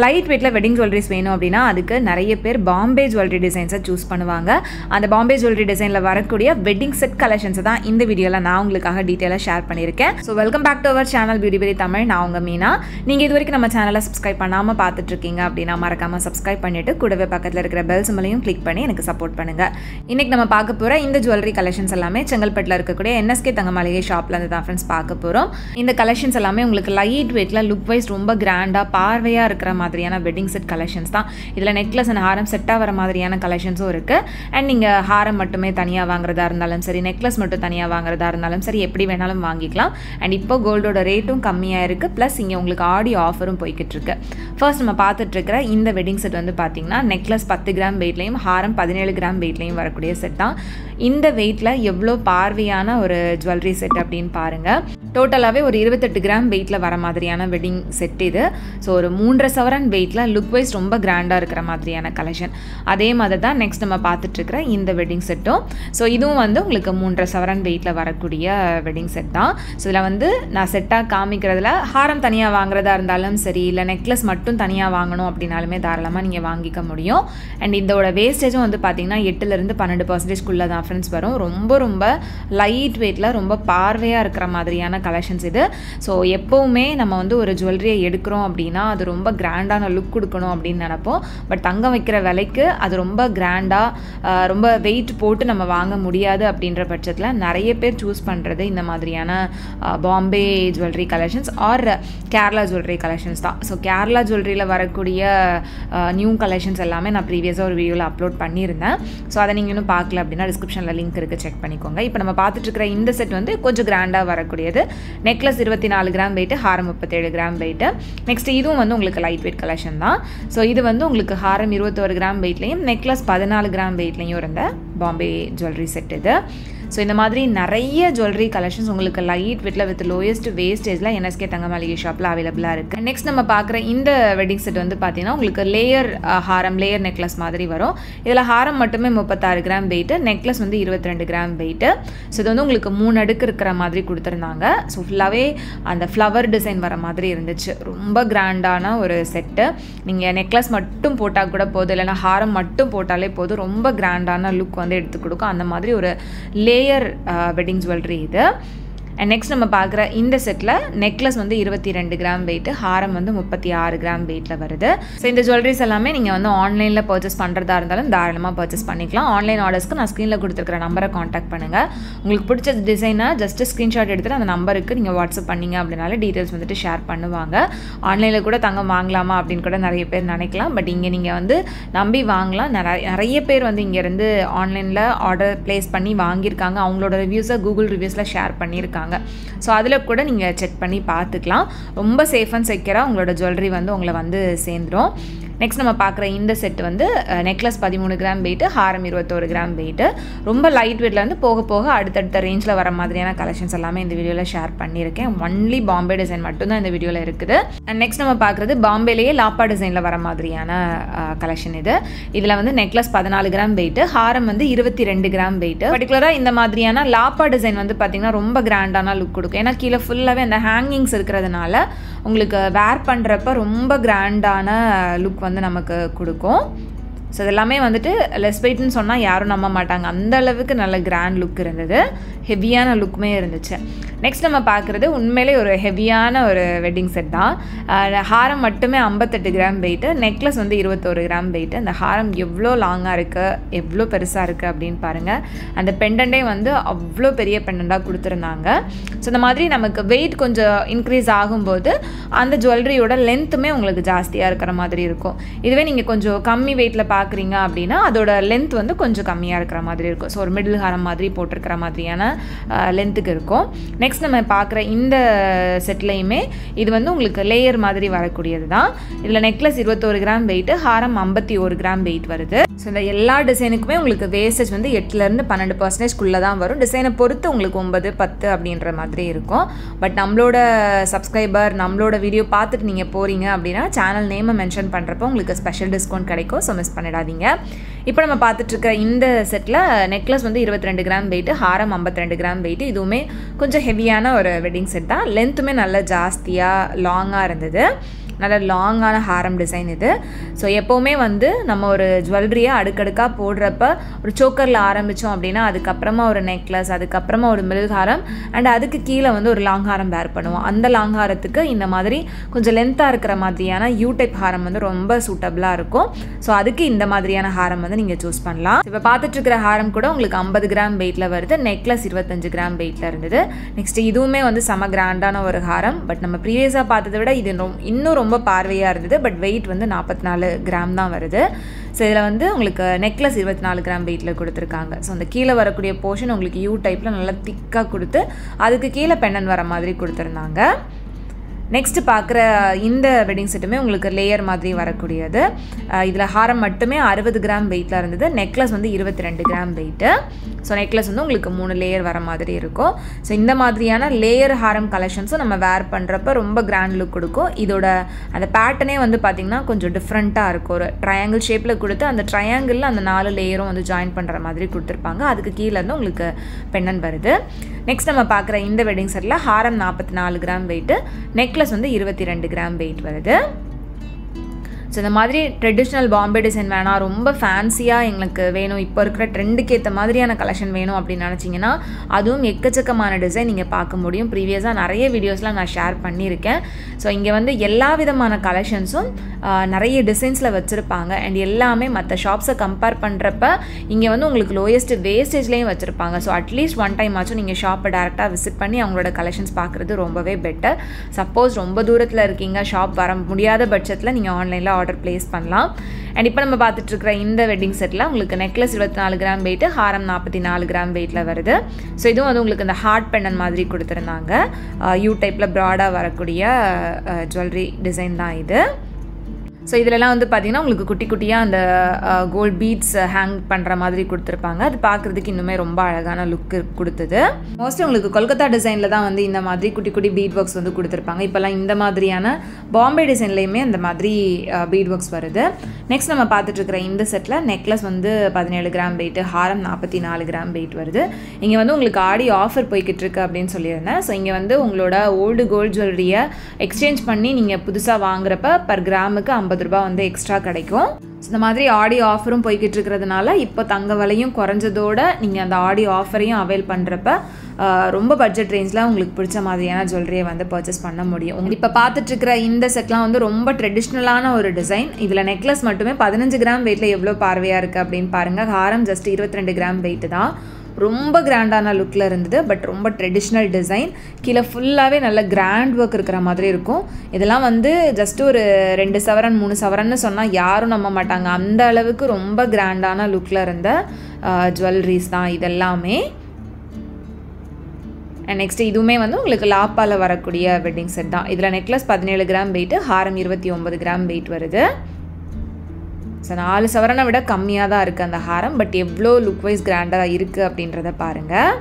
Light வெயிட்டில் wedding jewelleries வேணும் அப்படின்னா அதுக்கு நிறைய பேர் பாம்பே ஜுவல்லரி டிசைன்ஸை சூஸ் பண்ணுவாங்க. அந்த பாம்பே ஜுவல்லரி டிசைனில் வரக்கூடிய வெட்டிங் செட் கலெக்ஷன்ஸை தான் இந்த வீடியோவில் நான் உங்களுக்காக டீட்டெயிலாக ஷேர் பண்ணியிருக்கேன். So welcome back to our channel beauty berry Tamil. நான் உங்கள் மீனா. நீங்கள் இது வரைக்கும் நம்ம சேனலை சப்ஸ்கிரைப் பண்ணாமல் பார்த்துட்ருக்கீங்க அப்படின்னா மறக்காமல் சப்ஸ்கிரைப் பண்ணிவிட்டு கூடவே பக்கத்தில் இருக்கிற பெல் சிம்பலையும் கிளிக் பண்ணி எனக்கு சப்போர்ட் பண்ணுங்கள். இன்றைக்கி நம்ம பார்க்க போகிற இந்த ஜுவல்லரி கலெக்ஷன்ஸ் எல்லாமே செங்கல்பட்டில் இருக்கக்கூடிய NSK தங்க மளிகை ஷாப்பில் இருந்து தான் ஃப்ரெண்ட்ஸ் பார்க்க போகிறோம். இந்த கலெக்ஷன்ஸ் எல்லாமே உங்களுக்கு லைட் வெயிட்டில் லுக் வைஸ் ரொம்ப கிராண்டாக பார்வையாக இருக்கிற மாதிரியான வெட்டிங் செட் கலெக்ஷன்ஸ் தான். இதில் நெக்லஸ் அண்ட் ஹாரம் செட்டாக வர மாதிரியான கலெக்ஷன்ஸும் இருக்குது. அண்ட் நீங்கள் ஹாரம் மட்டுமே தனியாக வாங்குறதா இருந்தாலும் சரி, நெக்லஸ் மட்டும் தனியாக வாங்குறதா இருந்தாலும் சரி, எப்படி வேணாலும் வாங்கிக்கலாம். அண்ட் இப்போ கோல்டோட ரேட்டும் கம்மியாக இருக்குது. ப்ளஸ் இங்கே உங்களுக்கு ஆடி ஆஃபரும் போய்கிட்டு இருக்கு. ஃபர்ஸ்ட் நம்ம பார்த்துட்ருக்கிற இந்த வெட்டிங் செட் வந்து பார்த்திங்கன்னா நெக்லஸ் 10 கிராம் வெயிட்லையும் ஹாரம் 17 கிராம் வெயிட்லையும் வரக்கூடிய செட் தான். இந்த வெயிட்டில் எவ்வளோ பார்வையான ஒரு ஜுவல்லரி செட் அப்படின்னு பாருங்கள். டோட்டலாகவே ஒரு 28 கிராம் வெயிட்டில் வர மாதிரியான வெட்டிங் செட் இது. ஸோ ஒரு 3.5 சவரன் வெயிட்டில் லுக் வைஸ் ரொம்ப கிராண்டாக இருக்கிற மாதிரியான கலெக்ஷன். அதே மாதிரி தான் நெக்ஸ்ட் நம்ம பார்த்துட்ருக்கிற இந்த வெட்டிங் செட்டும். ஸோ இதுவும் வந்து உங்களுக்கு 3.5 சவரன் வெயிட்டில் வரக்கூடிய வெட்டிங் செட் தான். ஸோ இதில் வந்து நான் செட்டாக காமிக்கிறதுல ஹாரம் தனியாக வாங்குறதா இருந்தாலும் சரி, இல்லை நெக்லஸ் மட்டும் தனியாக வாங்கணும் அப்படின்னாலுமே தாராளமாக நீங்கள் வாங்கிக்க முடியும். அண்ட் இதோட வேஸ்டேஜும் வந்து பார்த்திங்கன்னா 8% 12% தான் ஃப்ரெண்ட்ஸ் வரும். ரொம்ப ரொம்ப லைட் வெயிட்டில் ரொம்ப பார்வையாக இருக்கிற மாதிரியான கலெக்ஷன்ஸ் இது. ஸோ எப்போவுமே நம்ம வந்து ஒரு ஜுவல்லரியை எடுக்கிறோம் அப்படின்னா அது ரொம்ப கிராண்டான லுக் கொடுக்கணும் அப்படின்னு நினைப்போம். பட் தங்கம் வைக்கிற விலைக்கு அது ரொம்ப கிராண்டாக ரொம்ப வெயிட் போட்டு நம்ம வாங்க முடியாது அப்படின்ற பட்சத்தில் நிறைய பேர் சூஸ் பண்ணுறது இந்த மாதிரியான Bombay jewellery collections R Kerala jewellery collections தான். ஸோ கேரளா ஜுவல்லரியில் வரக்கூடிய நியூ கலெக்ஷன்ஸ் எல்லாமே நான் ப்ரீவியஸாக ஒரு வீடியோவில் அப்லோட் பண்ணியிருந்தேன். ஸோ அதை நீங்கள் இன்னும் பார்க்கல அப்படின்னா டிஸ்கிரிப்ஷனில் லிங்க் இருக்குது, செக் பண்ணிக்கோங்க. இப்போ நம்ம பார்த்துட்ருக்கிற இந்த செட் வந்து கொஞ்சம் கிராண்டாக வரக்கூடியது. நெக்லஸ் 24 கிராம் வெயிட்டு, ஹாரம் 37 கிராம் வெயிட்டு. நெக்ஸ்ட் இதுவும் வந்து உங்களுக்கு லைட் வெயிட் கலெக்ஷன் தான். ஸோ இது வந்து உங்களுக்கு ஹாரம் 21 கிராம் வெயிட்லையும் நெக்லஸ் 14 கிராம் வெயிட்லையும் இருந்த பாம்பே ஜுவல்லரி செட் இது. ஸோ இந்த மாதிரி நிறைய ஜுவல்லரி கலெக்ஷன்ஸ் உங்களுக்கு லைட் வெயிட்டில் வித் லோயஸ்ட் வேஸ்டேஜில் NSK தங்க மளிகை ஷாப்பில் அவைலபிளாக இருக்குது. நெக்ஸ்ட் நம்ம பார்க்குற இந்த வெட்டிங் செட் வந்து பார்த்தீங்கன்னா உங்களுக்கு லேயர் ஹாரம், லேயர் நெக்லஸ் மாதிரி வரும். இதில் ஹாரம் மட்டுமே 36 கிராம் வெயிட்டு, நெக்லஸ் வந்து 22 கிராம் வெயிட்டு. ஸோ இது வந்து உங்களுக்கு 3 அடுக்கு இருக்கிற மாதிரி கொடுத்துருந்தாங்க. ஸோ ஃபுல்லாகவே அந்த ஃப்ளவர் டிசைன் வர மாதிரி இருந்துச்சு. ரொம்ப கிராண்டான ஒரு செட்டு. நீங்கள் நெக்லஸ் மட்டும் போட்டால் கூட போதும், இல்லைனா ஹாரம் மட்டும் போட்டாலே போதும். ரொம்ப கிராண்டான லுக் வந்து எடுத்து கொடுக்கும். அந்த மாதிரி ஒரு லேயர் வெட்டிங் ஜுவல்லரி இது. அண்ட் நெக்ஸ்ட் நம்ம பார்க்குற இந்த செட்டில் நெக்லஸ் வந்து 22 கிராம் வெயிட்டு, ஹாரம் வந்து 36 கிராம் வெயிட்டில் வருது. ஸோ இந்த ஜுவல்லரிஸ் எல்லாமே நீங்கள் வந்து ஆன்லைனில் பர்ச்சேஸ் பண்ணுறதா இருந்தாலும் தாராளமாக பர்ச்சேஸ் பண்ணிக்கலாம். ஆன்லைன் ஆர்டர்ஸ்க்கு நான் ஸ்க்ரீனில் கொடுத்துருக்கிற நம்பரை காண்டாக்ட் பண்ணுங்கள். உங்களுக்கு பிடிச்ச டிசைனை ஜஸ்ட்டு ஸ்க்ரீன்ஷாட் எடுத்துகிட்டு அந்த நம்பருக்கு நீங்கள் வாட்ஸ்அப் பண்ணிங்க அப்படின்னாலே டீட்டெயில்ஸ் வந்துட்டு ஷேர் பண்ணுவாங்க. ஆன்லைனில் கூட தங்கம் வாங்கலாமா அப்படின்னு கூட நிறைய பேர் நினைக்கலாம். பட் இங்கே நீங்கள் வந்து நம்பி வாங்கலாம். நிறைய பேர் வந்து இங்கேருந்து ஆன்லைனில் ஆர்டர் ப்ளேஸ் பண்ணி வாங்கியிருக்காங்க. அவங்களோட ரிவ்யூஸை கூகுள் ரிவ்யூஸில் ஷேர் பண்ணியிருக்காங்க. ஸோ அதில் கூட நீங்கள் செக் பண்ணி பார்த்துக்கலாம். ரொம்ப சேஃப் அண்ட் செக்யூராக உங்களோட ஜுவல்லரி வந்து உங்களை வந்து சேர்ந்துடும். நெக்ஸ்ட் நம்ம பார்க்குற இந்த செட் வந்து நெக்லஸ் 13 கிராம் வெயிட்டு, ஹாரம் 21 கிராம் வெயிட்டு. ரொம்ப லைட் வெயிட்டில் வந்து போக போக அடுத்தடுத்த ரேஞ்சில் வர மாதிரியான கலெக்ஷன்ஸ் எல்லாமே இந்த வீடியோவில் ஷேர் பண்ணியிருக்கேன். ஒன்லி பாம்பே டிசைன் மட்டும்தான் இந்த வீடியோவில் இருக்குது. அண்ட் நெக்ஸ்ட் நம்ம பார்க்குறது பாம்பேலேயே லாப்பா டிசைனில் வர மாதிரியான கலெக்ஷன் இது. இதில் வந்து நெக்லஸ் 14 கிராம் வெயிட்டு, ஹாரம் வந்து 22 கிராம் வெயிட்டு. பர்டிகுலராக இந்த மாதிரியான லாப்பா டிசைன் வந்து பார்த்திங்கன்னா ரொம்ப கிராண்டான லுக் கொடுக்கும். ஏன்னா கீழே ஃபுல்லாகவே அந்த ஹேங்கிங்ஸ் இருக்கிறதுனால உங்களுக்கு வேர் பண்ணுறப்ப ரொம்ப கிராண்டான லுக் வந்து நமக்கு கொடுக்கும். ஸோ இதெல்லாமே வந்துட்டு லெஸ் வெயிட்னு சொன்னால் யாரும் நம்ப மாட்டாங்க. அந்த அளவுக்கு நல்ல கிராண்ட் லுக் இருந்தது, ஹெவியான லுக்குமே இருந்துச்சு. நெக்ஸ்ட் நம்ம பார்க்குறது உண்மையிலே ஒரு ஹெவியான ஒரு வெட்டிங் செட் தான். ஹாரம் மட்டுமே 58 கிராம் வெயிட்டு, நெக்லஸ் வந்து 21 கிராம் வெயிட்டு. அந்த ஹாரம் எவ்வளோ லாங்காக இருக்குது, எவ்வளோ பெருசாக இருக்குது அப்படின்னு பாருங்கள். அந்த பெண்டண்டே வந்து அவ்வளோ பெரிய பெண்டண்டாக கொடுத்துருந்தாங்க. ஸோ இந்த மாதிரி நமக்கு வெயிட் கொஞ்சம் இன்க்ரீஸ் ஆகும்போது அந்த ஜுவல்லரியோட லென்த்துமே உங்களுக்கு ஜாஸ்தியாக இருக்கிற மாதிரி இருக்கும். இதுவே நீங்கள் கொஞ்சம் கம்மி வெயிட்டில் பார்க்குறீங்க அப்படின்னா அதோட லென்த் வந்து கொஞ்சம் கம்மியாக இருக்கிற மாதிரி இருக்கும். ஸோ ஒரு மிடில் ஹாரம் மாதிரி போட்டிருக்கிற மாதிரியான லென்த்துக்கு இருக்கும். நெக்ஸ்ட் நம்ம பார்க்குற இந்த செட்லேயுமே இது வந்து உங்களுக்கு லேயர் மாதிரி வரக்கூடியது தான். இதில் நெக்லஸ் 21 கிராம் வெயிட்டு, ஹாரம் 51 கிராம் வெயிட் வருது. ஸோ இந்த எல்லா டிசைனுக்குமே உங்களுக்கு வேஸ்டேஜ் வந்து 8% 12% தான் வரும். டிசைனை பொறுத்து உங்களுக்கு 9, 10 அப்படின்ற மாதிரி இருக்கும். பட் நம்மளோட சப்ஸ்கிரைபர் நம்மளோட வீடியோ பார்த்துட்டு நீங்கள் போகிறீங்க அப்படின்னா சேனல் நேமை மென்ஷன் பண்ணுறப்போ உங்களுக்கு ஸ்பெஷல் டிஸ்கவுண்ட் கிடைக்கும். ஸோ மிஸ் பண்ணிடாதீங்க. இப்போ நம்ம பார்த்துட்ருக்க இந்த செட்டில் நெக்லஸ் வந்து 22 கிராம் வெயிட்டு, ஹாரம் 52 கிராம் வெயிட்டு. இதுவுமே கொஞ்சம் ஹெவியான ஒரு வெட்டிங் செட் தான். லென்த்துமே நல்லா ஜாஸ்தியாக லாங்காக இருந்தது. நல்ல லாங்கான ஹாரம் டிசைன் இது. ஸோ எப்போவுமே வந்து நம்ம ஒரு ஜுவல்லரியை அடுக்கடுக்காக போடுறப்ப ஒரு சோக்கரில் ஆரம்பித்தோம் அப்படின்னா அதுக்கப்புறமா ஒரு நெக்லஸ், அதுக்கப்புறமா ஒரு மிடில் ஹாரம் அண்ட் அதுக்கு கீழே வந்து ஒரு லாங் ஹாரம் வேர் பண்ணுவோம். அந்த லாங் ஹாரத்துக்கு இந்த மாதிரி கொஞ்சம் லென்த்தாக இருக்கிற மாதிரியான யூ டைப் ஹாரம் வந்து ரொம்ப சூட்டபிளாக இருக்கும். ஸோ அதுக்கு இந்த மாதிரியான ஹாரம் வந்து நீங்கள் சூஸ் பண்ணலாம். இப்போ பார்த்துட்டு இருக்கிற ஹாரம் கூட உங்களுக்கு 50 கிராம் வெயிட்டில் வருது. நெக்லஸ் 25 கிராம் வெயிட்டில் இருந்தது. நெக்ஸ்ட் இதுவுமே வந்து செம கிராண்டான ஒரு ஹாரம். பட் நம்ம ப்ரீவியஸாக பார்த்ததை விட இது இன்னும் ரொம்ப பார்வையாக இருந்தது. பட் வெயிட் வந்து 44 கிராம் தான் வருது. ஸோ இதில் வந்து உங்களுக்கு நெக்லஸ் 24 கிராம் வெயிட்டில் கொடுத்துருக்காங்க. ஸோ அந்த கீழே வரக்கூடிய போர்ஷன் உங்களுக்கு யூ டைப்பில் நல்லா திக்காக கொடுத்து அதுக்கு கீழே பெண்டன் வர மாதிரி கொடுத்துருந்தாங்க. நெக்ஸ்ட்டு பார்க்குற இந்த வெட்டிங் செட்டுமே உங்களுக்கு லேயர் மாதிரி வரக்கூடியது. இதில் ஹாரம் மட்டுமே 60 கிராம் வெயிட்டில் இருந்தது. நெக்லஸ் வந்து 22 கிராம் வெயிட்டு. ஸோ நெக்லஸ் வந்து உங்களுக்கு 3 லேயர் வர மாதிரி இருக்கும். ஸோ இந்த மாதிரியான லேயர் ஹாரம் கலெக்ஷன்ஸும் நம்ம வேர் பண்ணுறப்ப ரொம்ப கிராண்ட் லுக் கொடுக்கும். இதோட அந்த பேட்டர்னே வந்து பார்த்திங்கன்னா கொஞ்சம் டிஃப்ரெண்ட்டாக இருக்கும். ஒரு ட்ரையாங்கிள் ஷேப்பில் கொடுத்து அந்த ட்ரையாங்கிளில் அந்த 4 லேயரும் வந்து ஜாயின் பண்ணுற மாதிரி கொடுத்துருப்பாங்க. அதுக்கு கீழே இருந்து உங்களுக்கு பெண்ணன் வருது. நெக்ஸ்ட் நம்ம பார்க்குற இந்த வெட்டிங் செட்டில் ஹாரம் 44 கிராம் வெயிட்டு, நெக்லஸ் வந்து 22 கிராம் வெயிட் வருது. ஸோ இந்த மாதிரி ட்ரெடிஷ்னல் பாம்பே டிசைன் வேணாம், ரொம்ப ஃபேன்சியாக எங்களுக்கு வேணும், இப்போ இருக்கிற ட்ரெண்டுக்கு ஏற்ற மாதிரியான கலெக்ஷன் வேணும் அப்படின்னு நினச்சிங்கன்னா அதுவும் எக்கச்சக்கமான டிசைன் நீங்கள் பார்க்க முடியும். ப்ரீவியஸாக நிறைய வீடியோஸ்லாம் நான் ஷேர் பண்ணியிருக்கேன். ஸோ இங்கே வந்து எல்லா விதமான கலெக்ஷன்ஸும் நிறைய டிசைன்ஸில் வச்சுருப்பாங்க. அண்ட் எல்லாமே மற்ற ஷாப்ஸை கம்பேர் பண்ணுறப்ப இங்கே வந்து உங்களுக்கு லோயஸ்ட் வேஸ்டேஜ்லேயும் வச்சுருப்பாங்க. ஸோ அட்லீஸ்ட் ஒன் டைம் ஆச்சும் நீங்கள் ஷாப்பை டேரெக்டாக விசிட் பண்ணி அவங்களோட கலெக்ஷன்ஸ் பார்க்குறது ரொம்பவே பெட்டர். சப்போஸ் ரொம்ப தூரத்தில் இருக்கீங்க, ஷாப் வர முடியாத பட்சத்தில் நீங்கள் ஆன்லைனில் ஆர்டர் பிளேஸ் பண்ணலாம். அண்ட் இப்போ நம்ம பார்த்துட்டு இருக்கிற இந்த வெட்டிங் செட்டில் உங்களுக்கு நெக்லஸ் 24 கிராம் வெயிட்டு, ஹாரம் 44 கிராம் வெயிட்டில் வருது. ஸோ இதுவும் வந்து உங்களுக்கு இந்த ஹார்ட் பெண்டன் மாதிரி கொடுத்துருந்தாங்க. யூ டைப்பில் ப்ராடாக வரக்கூடிய ஜுவல்லரி டிசைன் தான் இது. ஸோ இதிலலாம் வந்து பார்த்திங்கன்னா உங்களுக்கு குட்டி குட்டியாக அந்த கோல்ட் பீட்ஸ் ஹேங் பண்ணுற மாதிரி கொடுத்துருப்பாங்க. அது பார்க்குறதுக்கு இன்னுமே ரொம்ப அழகான லுக்கு கொடுத்தது. மோஸ்ட்லி உங்களுக்கு கொல்கத்தா டிசைனில் தான் வந்து இந்த மாதிரி குட்டி குட்டி பீட் ஒர்க்ஸ் வந்து கொடுத்துருப்பாங்க. இப்போல்லாம் இந்த மாதிரியான பாம்பே டிசைன்லேயுமே அந்த மாதிரி பீட் ஒர்க்ஸ் வருது. நெக்ஸ்ட் நம்ம பார்த்துட்ருக்கிற இந்த செட்டில் நெக்லஸ் வந்து 17 கிராம் வெயிட்டு, ஹாரம் 44 கிராம் வெயிட் வருது. இங்கே வந்து உங்களுக்கு ஆடி ஆஃபர் போய்கிட்டு இருக்கு அப்படின்னு சொல்லியிருந்தேன். ஸோ இங்கே வந்து உங்களோட ஓல்டு கோல்டு ஜுவல்லரியை எக்ஸ்சேஞ்ச் பண்ணி நீங்கள் புதுசாக வாங்குறப்ப பர் கிராமுக்கு 50 ரூபா வந்து எக்ஸ்ட்ரா கிடைக்கும். இந்த மாதிரி ஆடி ஆஃபரும் போய்கிட்டு இருக்கிறதுனால இப்போ தங்க விலையும் குறைஞ்சதோட நீங்கள் அந்த ஆடி ஆஃபரையும் அவைல் பண்ணுறப்ப ரொம்ப பட்ஜெட் ரேஞ்சில் உங்களுக்கு பிடிச்ச மாதிரியான ஜுவல்லரியை வந்து பர்ச்சேஸ் பண்ண முடியும். உங்களுக்கு இப்போ பார்த்துட்ருக்கிற இந்த செட்லாம் வந்து ரொம்ப ட்ரெடிஷ்னலான ஒரு டிசைன். இதில் நெக்லஸ் மட்டுமே 15 கிராம் வெயிட்டில் எவ்வளோ பார்வையாக இருக்குது அப்படின்னு பாருங்கள். ஹாரம் ஜஸ்ட் 22 கிராம் வெயிட்டு தான். ரொம்ப கிராண்டான லுக்கில் இருந்தது. பட் ரொம்ப ட்ரெடிஷ்னல் டிசைன். கீழே ஃபுல்லாகவே நல்ல கிராண்ட் ஒர்க் இருக்கிற மாதிரி இருக்கும். இதெல்லாம் வந்து ஜஸ்ட் ஒரு 2 சவரன் 3 சவரன்னு சொன்னால் யாரும் நம்ப மாட்டாங்க. அந்த அளவுக்கு ரொம்ப கிராண்டான லுக்கில் இருந்த ஜுவல்லரிஸ் தான் இதெல்லாமே. நெக்ஸ்ட் இதுவுமே வந்து உங்களுக்கு லாப்பால் வரக்கூடிய வெட்டிங் செட் தான். இதில் நெக்லஸ் 17 கிராம் வெயிட்டு, ஹாரம் 29 கிராம் வெயிட் வருது. ஸோ 4 சவரனை விட கம்மியாக தான் இருக்குது அந்த ஹாரம். பட் எவ்வளோ லுக் வைஸ் கிராண்டாக இருக்குது அப்படின்றத பாருங்கள்.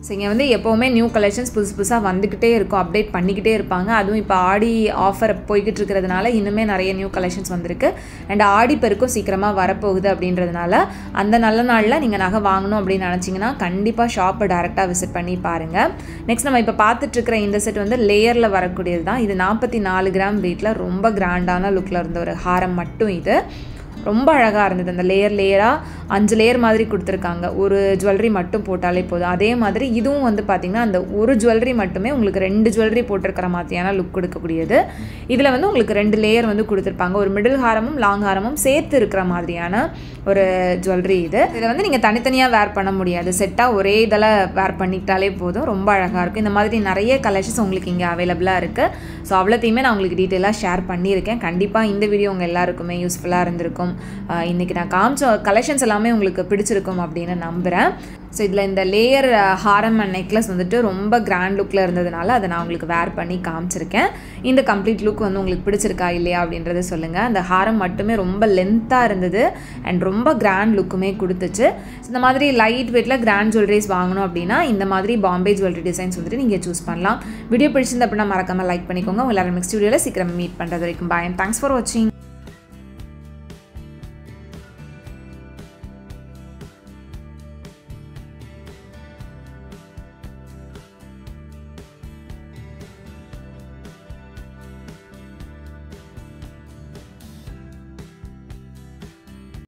ஸோ இங்கே வந்து எப்போவுமே நியூ கலெக்ஷன்ஸ் புதுசு புதுசாக வந்துக்கிட்டே இருக்கும், அப்டேட் பண்ணிக்கிட்டே இருப்பாங்க. அதுவும் இப்போ ஆடி ஆஃபர் போய்கிட்டு இருக்கிறதுனால இன்னுமே நிறைய நியூ கலெக்ஷன்ஸ் வந்திருக்கு. அண்ட் ஆடி பெருக்கும் சீக்கிரமாக வரப்போகுது அப்படின்றதுனால அந்த நல்ல நாளில் நீங்கள் நகை வாங்கணும் அப்படின்னு நினச்சிங்கன்னா கண்டிப்பாக ஷாப்பை டேரெக்டாக விசிட் பண்ணி பாருங்கள். நெக்ஸ்ட் நம்ம இப்போ பார்த்துட்ருக்கிற இந்த செட் வந்து லேயரில் வரக்கூடியது தான். இது 44 கிராம் வெயிட்டில் ரொம்ப கிராண்டான லுக்கில் இருந்த ஒரு ஹாரம் மட்டும். இது ரொம்ப அழகாக இருந்தது. அந்த லேயராக 5 லேயர் மாதிரி கொடுத்துருக்காங்க. ஒரு ஜுவல்லரி மட்டும் போட்டாலே போதும். அதே மாதிரி இதுவும் வந்து பார்த்திங்கன்னா அந்த ஒரு ஜுவல்லரி மட்டுமே உங்களுக்கு 2 ஜுவல்லரி போட்டிருக்கிற மாதிரியான லுக் கொடுக்கக்கூடியது. இதில் வந்து உங்களுக்கு 2 லேயர் வந்து கொடுத்துருப்பாங்க. ஒரு மிடில் ஹாரமும் லாங் ஹாரமும் சேர்த்து இருக்கிற மாதிரியான ஒரு ஜுவல்லரி இது. இதை வந்து நீங்கள் தனித்தனியாக வேர் பண்ண முடியாது. செட்டாக ஒரே இதில் வேர் பண்ணிக்கிட்டாலே போதும். ரொம்ப அழகாக இருக்கும். இந்த மாதிரி நிறைய கலெக்ஷன்ஸ் உங்களுக்கு இங்கே அவைலபிளாக இருக்குது. ஸோ அவ்வளோத்தையுமே நான் உங்களுக்கு டீட்டெயிலாக ஷேர் பண்ணியிருக்கேன். கண்டிப்பாக இந்த வீடியோ உங்கள் எல்லாருக்குமே யூஸ்ஃபுல்லாக இருந்திருக்கும். இன்றைக்கி நான் காமிச்ச கலெக்ஷன்ஸ் எல்லாமே உங்களுக்கு பிடிச்சிருக்கும் அப்படின்னு நம்புகிறேன். ஸோ இதில் இந்த லேயர் ஹாரம் அண்ட் நெக்லஸ் வந்துட்டு ரொம்ப கிராண்ட் லுக்கில் இருந்ததுனால அதை நான் உங்களுக்கு வேர் பண்ணி காமிச்சிருக்கேன். இந்த கம்ப்ளீட் லுக் வந்து உங்களுக்கு பிடிச்சிருக்கா இல்லையா அப்படின்றத சொல்லுங்கள். அந்த ஹாரம் மட்டுமே ரொம்ப லென்த்தாக இருந்தது அண்ட் ரொம்ப கிராண்ட் லுக்குமே கொடுத்துச்சு. இந்த மாதிரி லைட் வெயிட்டில் கிராண்ட் ஜுவல்லரிஸ் வாங்கணும் அப்படின்னா இந்த மாதிரி பாம்பே ஜுவல்லரி டிசைன்ஸ் வந்துட்டு நீங்கள் சூஸ் பண்ணலாம். வீடியோ பிடிச்சிருந்து அப்படின்னா மறக்காமல் லைக் பண்ணிக்கோங்க. உங்கள் எல்லாரும் நெக்ஸ்ட் வீடியோவில் சீக்கிரம் மீட் பண்ணுறது வரைக்கும் பாய். தேங்க்ஸ் ஃபார் வாட்சிங்.